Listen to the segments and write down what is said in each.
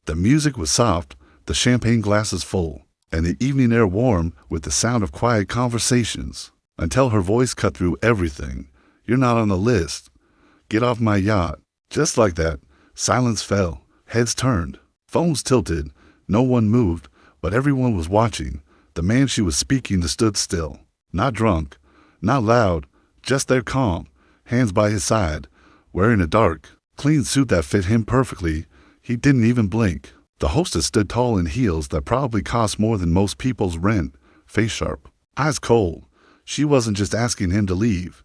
The music was soft, the champagne glasses full, and the evening air warm with the sound of quiet conversations, until her voice cut through everything. "You're not on the list. Get off my yacht." Just like that, silence fell, heads turned, phones tilted. No one moved, but everyone was watching. The man she was speaking to stood still, not drunk, not loud, just there calm, hands by his side, wearing a dark, clean suit that fit him perfectly. He didn't even blink. The hostess stood tall in heels that probably cost more than most people's rent, face sharp, eyes cold. She wasn't just asking him to leave.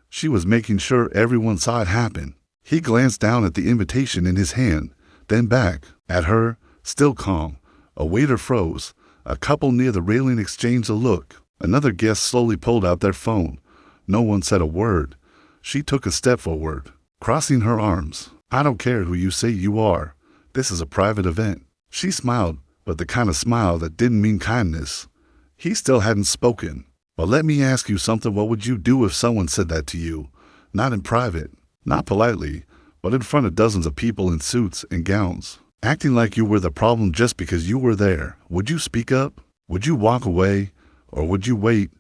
She was making sure everyone saw it happen. He glanced down at the invitation in his hand, then back at her, still calm. A waiter froze. A couple near the railing exchanged a look. Another guest slowly pulled out their phone. No one said a word. She took a step forward, crossing her arms. "I don't care who you say you are. This is a private event." She smiled, but the kind of smile that didn't mean kindness. He still hadn't spoken. "But let me ask you something. What would you do if someone said that to you? Not in private, not politely, but in front of dozens of people in suits and gowns, acting like you were the problem just because you were there. Would you speak up? Would you walk away? Or would you wait,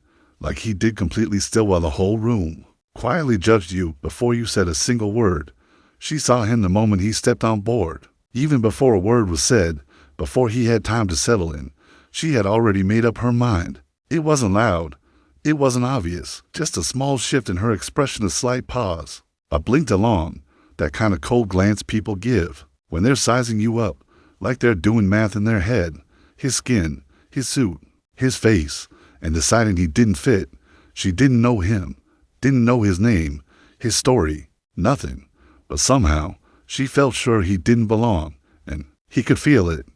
like he did, completely still while the whole room quietly judged you before you said a single word?" She saw him the moment he stepped on board. Even before a word was said, before he had time to settle in, she had already made up her mind. It wasn't loud. It wasn't obvious. Just a small shift in her expression, a slight pause, a blinked along, that kind of cold glance people give when they're sizing you up, like they're doing math in their head. His skin, his suit, his face, and deciding he didn't fit. She didn't know him, didn't know his name, his story, nothing. But somehow, she felt sure he didn't belong, and he could feel it,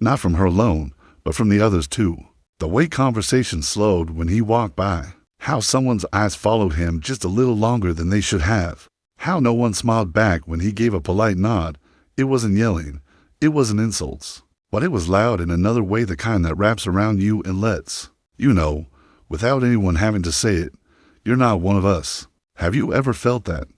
not from her alone, but from the others too. The way conversation slowed when he walked by, how someone's eyes followed him just a little longer than they should have, how no one smiled back when he gave a polite nod. It wasn't yelling, it wasn't insults, but it was loud in another way, the kind that wraps around you and lets you know, without anyone having to say it, "You're not one of us." Have you ever felt that?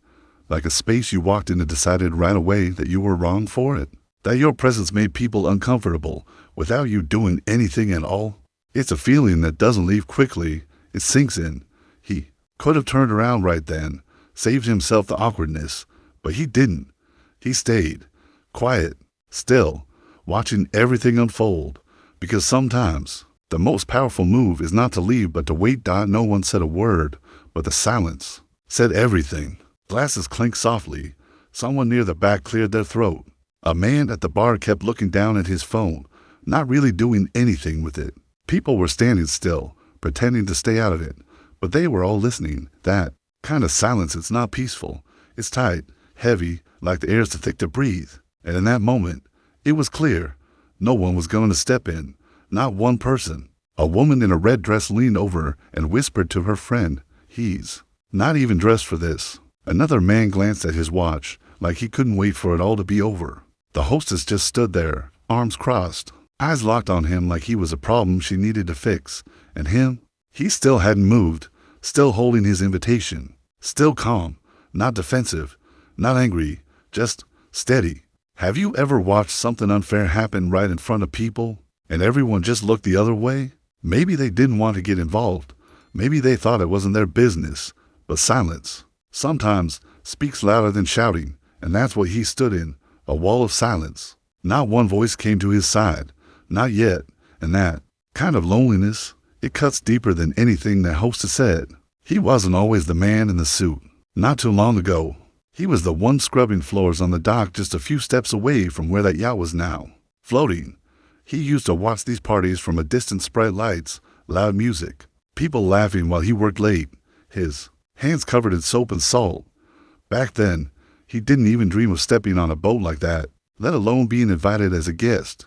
Like a space you walked in and decided right away that you were wrong for it? That your presence made people uncomfortable without you doing anything at all? It's a feeling that doesn't leave quickly. It sinks in. He could have turned around right then, saved himself the awkwardness, but he didn't. He stayed, quiet, still, watching everything unfold. Because sometimes the most powerful move is not to leave but to wait. No one said a word, but the silence said everything. Glasses clinked softly. Someone near the back cleared their throat. A man at the bar kept looking down at his phone, not really doing anything with it. People were standing still, pretending to stay out of it, but they were all listening. That kind of silence, it's not peaceful. It's tight, heavy, like the air's too thick to breathe. And in that moment, it was clear. No one was going to step in. Not one person. A woman in a red dress leaned over and whispered to her friend, "He's not even dressed for this." Another man glanced at his watch, like he couldn't wait for it all to be over. The hostess just stood there, arms crossed, eyes locked on him like he was a problem she needed to fix. And him? He still hadn't moved, still holding his invitation, still calm, not defensive, not angry, just steady. Have you ever watched something unfair happen right in front of people, and everyone just looked the other way? Maybe they didn't want to get involved. Maybe they thought it wasn't their business. But silence sometimes speaks louder than shouting, and that's what he stood in, a wall of silence. Not one voice came to his side, not yet, and that kind of loneliness, it cuts deeper than anything that hostess said. He wasn't always the man in the suit. Not too long ago, he was the one scrubbing floors on the dock just a few steps away from where that yacht was now, floating. He used to watch these parties from a distance, bright lights, loud music, people laughing while he worked late, his hands covered in soap and salt. Back then, he didn't even dream of stepping on a boat like that, let alone being invited as a guest.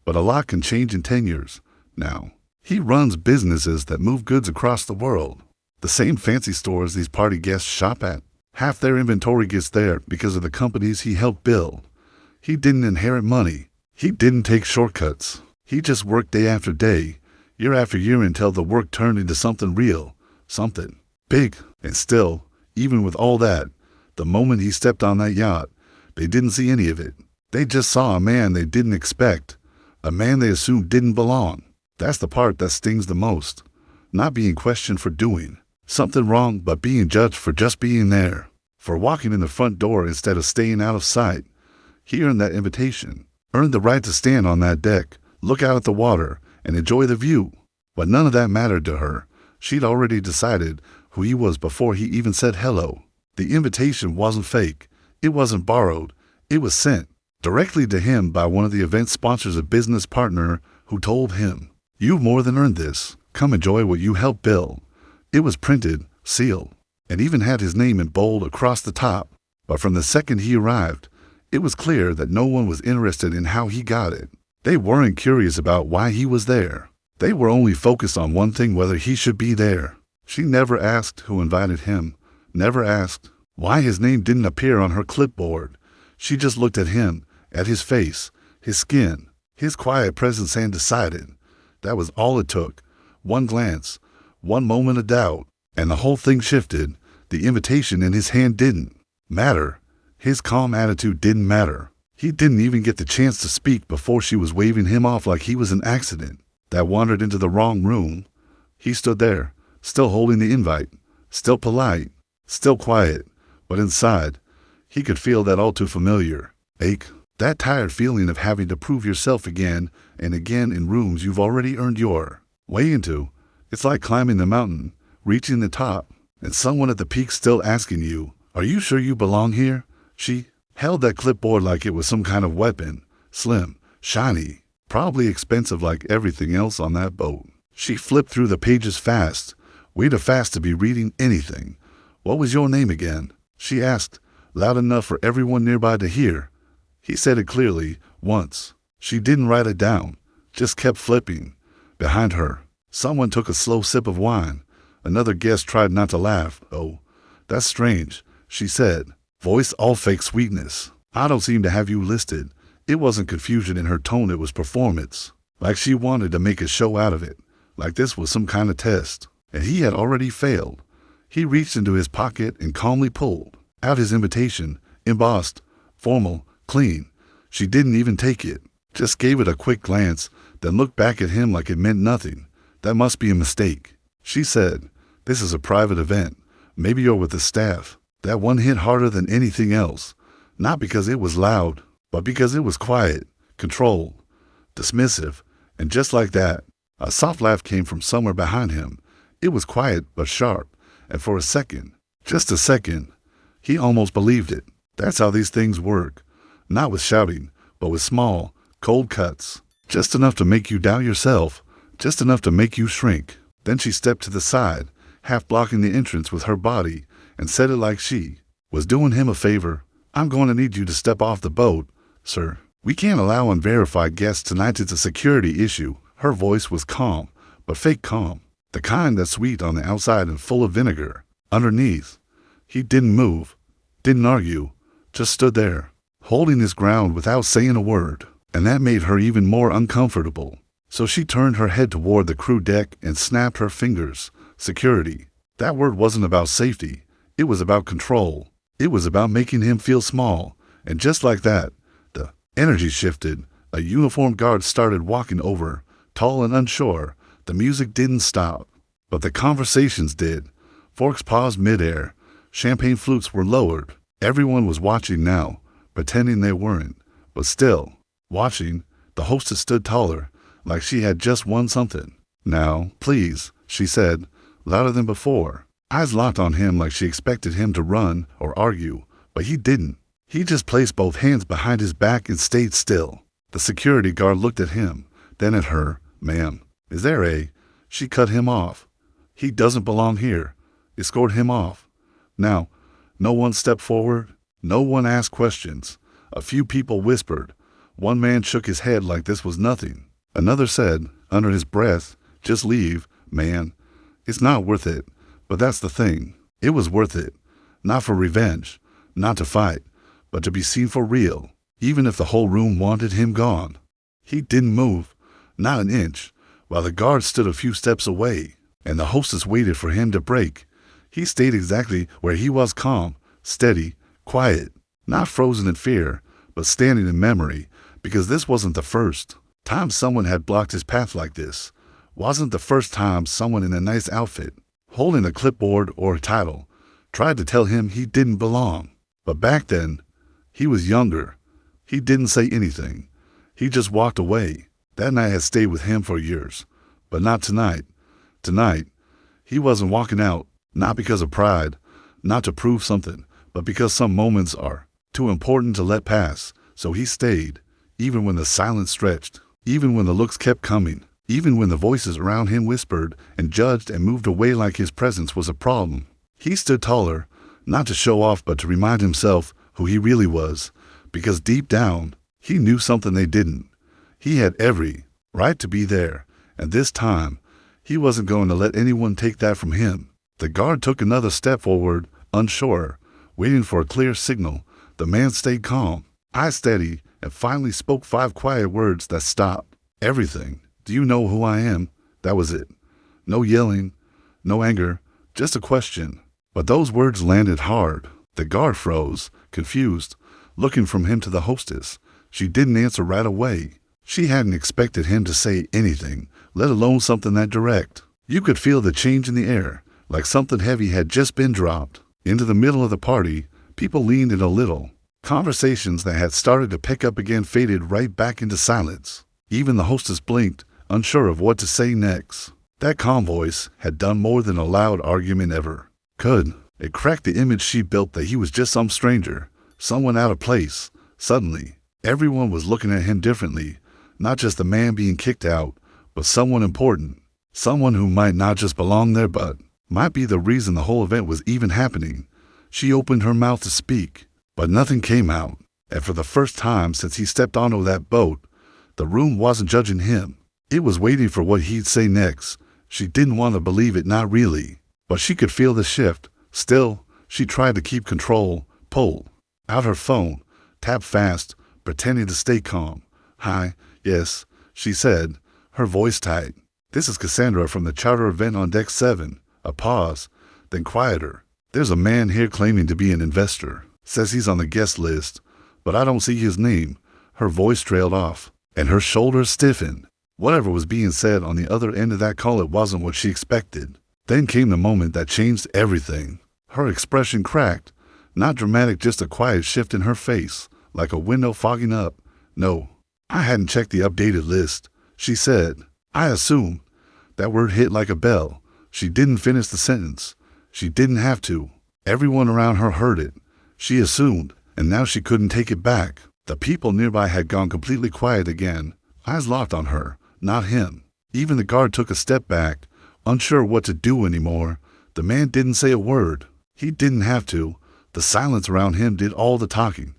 But a lot can change in 10 years. Now, he runs businesses that move goods across the world. The same fancy stores these party guests shop at. Half their inventory gets there because of the companies he helped build. He didn't inherit money. He didn't take shortcuts. He just worked day after day, year after year, until the work turned into something real, something big. And still, even with all that, the moment he stepped on that yacht, they didn't see any of it. They just saw a man they didn't expect, a man they assumed didn't belong. That's the part that stings the most. Not being questioned for doing something wrong, but being judged for just being there, for walking in the front door instead of staying out of sight. He earned that invitation, earned the right to stand on that deck, look out at the water, and enjoy the view. But none of that mattered to her. She'd already decided who he was before he even said hello. The invitation wasn't fake. It wasn't borrowed. It was sent directly to him by one of the event sponsors, a business partner who told him, "You've more than earned this. Come enjoy what you helped build." It was printed, sealed, and even had his name in bold across the top. But from the second he arrived, it was clear that no one was interested in how he got it. They weren't curious about why he was there. They were only focused on one thing: whether he should be there. She never asked who invited him, never asked why his name didn't appear on her clipboard. She just looked at him, at his face, his skin, his quiet presence, and decided. That was all it took. One glance, one moment of doubt, and the whole thing shifted. The invitation in his hand didn't matter. His calm attitude didn't matter. He didn't even get the chance to speak before she was waving him off like he was an accident that wandered into the wrong room. He stood there, still holding the invite, still polite, still quiet, but inside, he could feel that all too familiar ache, that tired feeling of having to prove yourself again and again in rooms you've already earned your way into. It's like climbing the mountain, reaching the top, and someone at the peak still asking you, "Are you sure you belong here?" She held that clipboard like it was some kind of weapon, slim, shiny, probably expensive like everything else on that boat. She flipped through the pages fast, way too fast to be reading anything. "What was your name again?" she asked, loud enough for everyone nearby to hear. He said it clearly, once. She didn't write it down, just kept flipping. Behind her, someone took a slow sip of wine. Another guest tried not to laugh. "Oh, that's strange," she said, voice all fake sweetness. "I don't seem to have you listed." It wasn't confusion in her tone, it was performance. Like she wanted to make a show out of it, like this was some kind of test, and he had already failed. He reached into his pocket and calmly pulled out his invitation, embossed, formal, clean. She didn't even take it, just gave it a quick glance, then looked back at him like it meant nothing. "That must be a mistake," she said. "This is a private event. Maybe you're with the staff." That one hit harder than anything else, not because it was loud, but because it was quiet, controlled, dismissive, and just like that, a soft laugh came from somewhere behind him. It was quiet but sharp, and for a second, just a second, he almost believed it. That's how these things work. Not with shouting, but with small, cold cuts. Just enough to make you doubt yourself, just enough to make you shrink. Then she stepped to the side, half blocking the entrance with her body, and said it like she was doing him a favor. "I'm going to need you to step off the boat, sir. We can't allow unverified guests tonight. It's a security issue." Her voice was calm, but fake calm. The kind that's sweet on the outside and full of vinegar underneath. He didn't move, didn't argue, just stood there, holding his ground without saying a word. And that made her even more uncomfortable. So she turned her head toward the crew deck and snapped her fingers. Security. That word wasn't about safety. It was about control. It was about making him feel small. And just like that, the energy shifted. A uniformed guard started walking over, tall and unsure. The music didn't stop, but the conversations did. Forks paused midair. Champagne flutes were lowered. Everyone was watching now, pretending they weren't, but still watching. The hostess stood taller, like she had just won something. "Now, please," she said, louder than before. Eyes locked on him like she expected him to run or argue, but he didn't. He just placed both hands behind his back and stayed still. The security guard looked at him, then at her. "Ma'am, is there a—" She cut him off. "He doesn't belong here." Escort him off. Now, no one stepped forward. No one asked questions. A few people whispered. One man shook his head like this was nothing. Another said, under his breath, "Just leave, man. It's not worth it." But that's the thing. It was worth it. Not for revenge, not to fight, but to be seen for real, even if the whole room wanted him gone. He didn't move, not an inch, while the guard stood a few steps away, and the hostess waited for him to break. He stayed exactly where he was, calm, steady, quiet, not frozen in fear, but standing in memory, because this wasn't the first time someone had blocked his path like this. Wasn't the first time someone in a nice outfit, holding a clipboard or a title, tried to tell him he didn't belong. But back then, he was younger. He didn't say anything. He just walked away. That night had stayed with him for years. But not tonight. Tonight, he wasn't walking out, not because of pride, not to prove something, but because some moments are too important to let pass. So he stayed, even when the silence stretched, even when the looks kept coming, even when the voices around him whispered and judged and moved away like his presence was a problem. He stood taller, not to show off but to remind himself who he really was, because deep down, he knew something they didn't. He had every right to be there, and this time, he wasn't going to let anyone take that from him. The guard took another step forward, unsure, waiting for a clear signal. The man stayed calm, eyes steady, and finally spoke 5 quiet words that stopped everything. "Do you know who I am?" That was it. No yelling, no anger, just a question. But those words landed hard. The guard froze, confused, looking from him to the hostess. She didn't answer right away. She hadn't expected him to say anything, let alone something that direct. You could feel the change in the air, like something heavy had just been dropped. Into the middle of the party, people leaned in a little. Conversations that had started to pick up again faded right back into silence. Even the hostess blinked, unsure of what to say next. That calm voice had done more than a loud argument ever could. It cracked the image she built that he was just some stranger, someone out of place. Suddenly, everyone was looking at him differently, not just the man being kicked out, but someone important, someone who might not just belong there but might be the reason the whole event was even happening. She opened her mouth to speak, but nothing came out. And for the first time since he stepped onto that boat, the room wasn't judging him. It was waiting for what he'd say next. She didn't want to believe it, not really, but she could feel the shift. Still, she tried to keep control, pulled out her phone, tapped fast, pretending to stay calm. "Hi, yes," she said, her voice tight. "This is Cassandra from the charter event on deck 7. A pause, then quieter. "There's a man here claiming to be an investor. Says he's on the guest list, but I don't see his name." Her voice trailed off, and her shoulders stiffened. Whatever was being said on the other end of that call, it wasn't what she expected. Then came the moment that changed everything. Her expression cracked. Not dramatic, just a quiet shift in her face, like a window fogging up. "No, I hadn't checked the updated list," she said. "I assumed." That word hit like a bell. She didn't finish the sentence. She didn't have to. Everyone around her heard it. She assumed, and now she couldn't take it back. The people nearby had gone completely quiet again, eyes locked on her, not him. Even the guard took a step back, unsure what to do anymore. The man didn't say a word. He didn't have to. The silence around him did all the talking.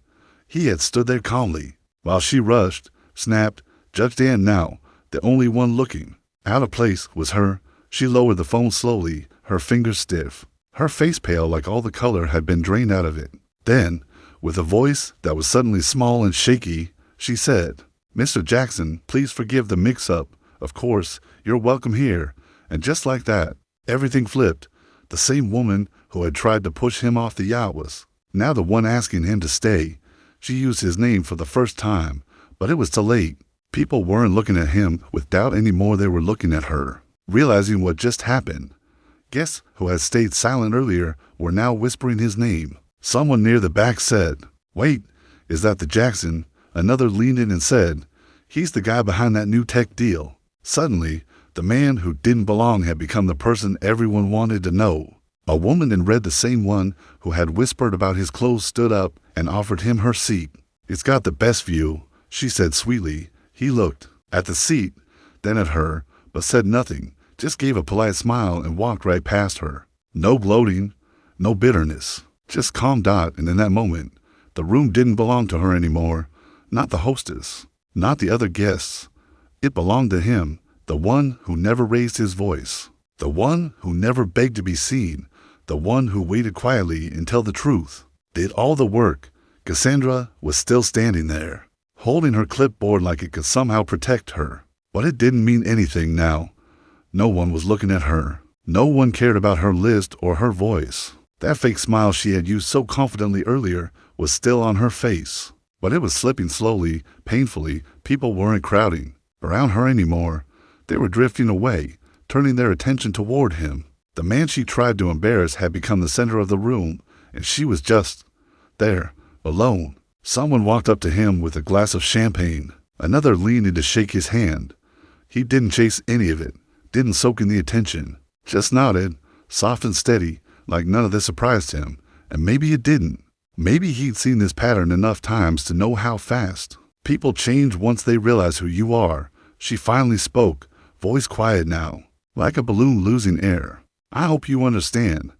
He had stood there calmly, while she rushed, snapped, judged, and now, the only one looking out of place was her. She lowered the phone slowly, her fingers stiff, her face pale like all the color had been drained out of it. Then, with a voice that was suddenly small and shaky, she said, "Mr. Jackson, please forgive the mix-up. Of course, you're welcome here." And just like that, everything flipped. The same woman who had tried to push him off the yacht was now the one asking him to stay. She used his name for the first time, but it was too late. People weren't looking at him with doubt anymore. They were looking at her, realizing what just happened. Guests who had stayed silent earlier were now whispering his name. Someone near the back said, "Wait, is that the Jackson?" Another leaned in and said, "He's the guy behind that new tech deal." Suddenly, the man who didn't belong had become the person everyone wanted to know. A woman in red, the same one who had whispered about his clothes, stood up and offered him her seat. "It's got the best view," she said sweetly. He looked at the seat, then at her, but said nothing, just gave a polite smile and walked right past her. No gloating, no bitterness, just calm. And in that moment, the room didn't belong to her anymore. Not the hostess, not the other guests. It belonged to him, the one who never raised his voice, the one who never begged to be seen, the one who waited quietly until the truth did all the work. Cassandra was still standing there, holding her clipboard like it could somehow protect her. But it didn't mean anything now. No one was looking at her. No one cared about her list or her voice. That fake smile she had used so confidently earlier was still on her face. But it was slipping slowly, painfully. People weren't crowding around her anymore. They were drifting away, turning their attention toward him. The man she tried to embarrass had become the center of the room, and she was just there, alone. Someone walked up to him with a glass of champagne. Another leaned in to shake his hand. He didn't chase any of it, didn't soak in the attention, just nodded, soft and steady, like none of this surprised him. And maybe it didn't. Maybe he'd seen this pattern enough times to know how fast people change once they realize who you are. She finally spoke, voice quiet now, like a balloon losing air. I hope you understand.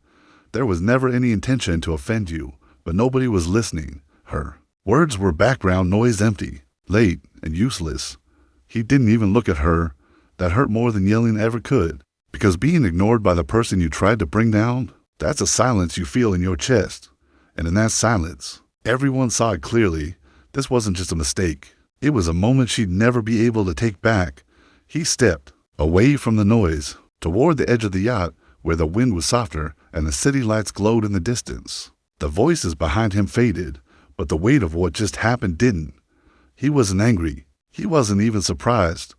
There was never any intention to offend you, but nobody was listening. Her words were background noise, empty, late, and useless. He didn't even look at her. That hurt more than yelling ever could, because being ignored by the person you tried to bring down, that's a silence you feel in your chest. And in that silence, everyone saw it clearly. This wasn't just a mistake. It was a moment she'd never be able to take back. He stepped away from the noise, toward the edge of the yacht, where the wind was softer and the city lights glowed in the distance. The voices behind him faded, but the weight of what just happened didn't. He wasn't angry. He wasn't even surprised.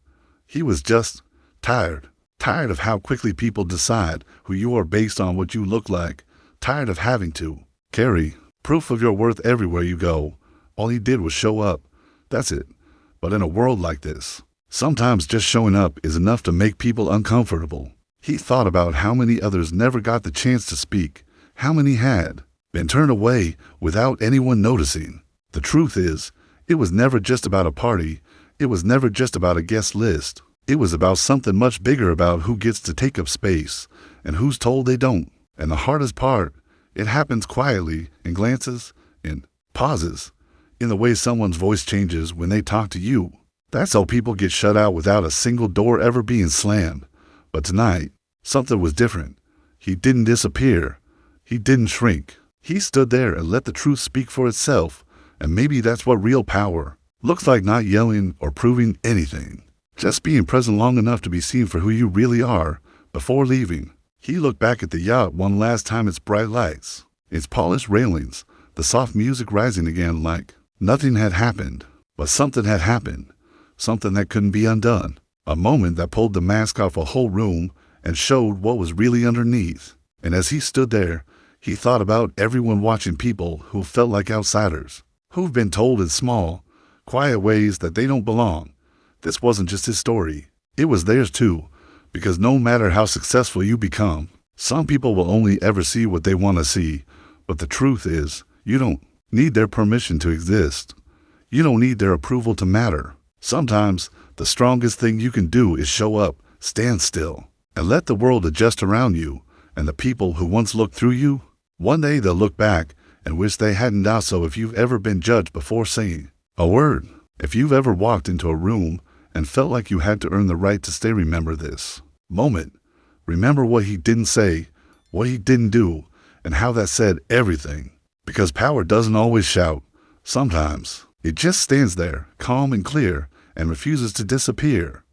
He was just tired. Tired of how quickly people decide who you are based on what you look like. Tired of having to carry proof of your worth everywhere you go. All he did was show up. That's it. But in a world like this, sometimes just showing up is enough to make people uncomfortable. He thought about how many others never got the chance to speak, how many had been turned away without anyone noticing. The truth is, it was never just about a party. It was never just about a guest list. It was about something much bigger, about who gets to take up space and who's told they don't. And the hardest part, it happens quietly, in glances, in pauses, in the way someone's voice changes when they talk to you. That's how people get shut out without a single door ever being slammed. But tonight, something was different. He didn't disappear. He didn't shrink. He stood there and let the truth speak for itself. And maybe that's what real power looks like, not yelling or proving anything. Just being present long enough to be seen for who you really are before leaving. He looked back at the yacht one last time, its bright lights, its polished railings, the soft music rising again like nothing had happened. But something had happened. Something that couldn't be undone. A moment that pulled the mask off a whole room and showed what was really underneath. And as he stood there, he thought about everyone watching, people who felt like outsiders, who've been told in small, quiet ways that they don't belong. This wasn't just his story. It was theirs too, because no matter how successful you become, some people will only ever see what they want to see. But the truth is, you don't need their permission to exist. You don't need their approval to matter. Sometimes, the strongest thing you can do is show up, stand still, and let the world adjust around you. And the people who once looked through you, one day they'll look back and wish they hadn't done so. If you've ever been judged before saying a word, if you've ever walked into a room and felt like you had to earn the right to stay, remember this moment. Remember what he didn't say, what he didn't do, and how that said everything. Because power doesn't always shout. Sometimes it just stands there, calm and clear, and refuses to disappear.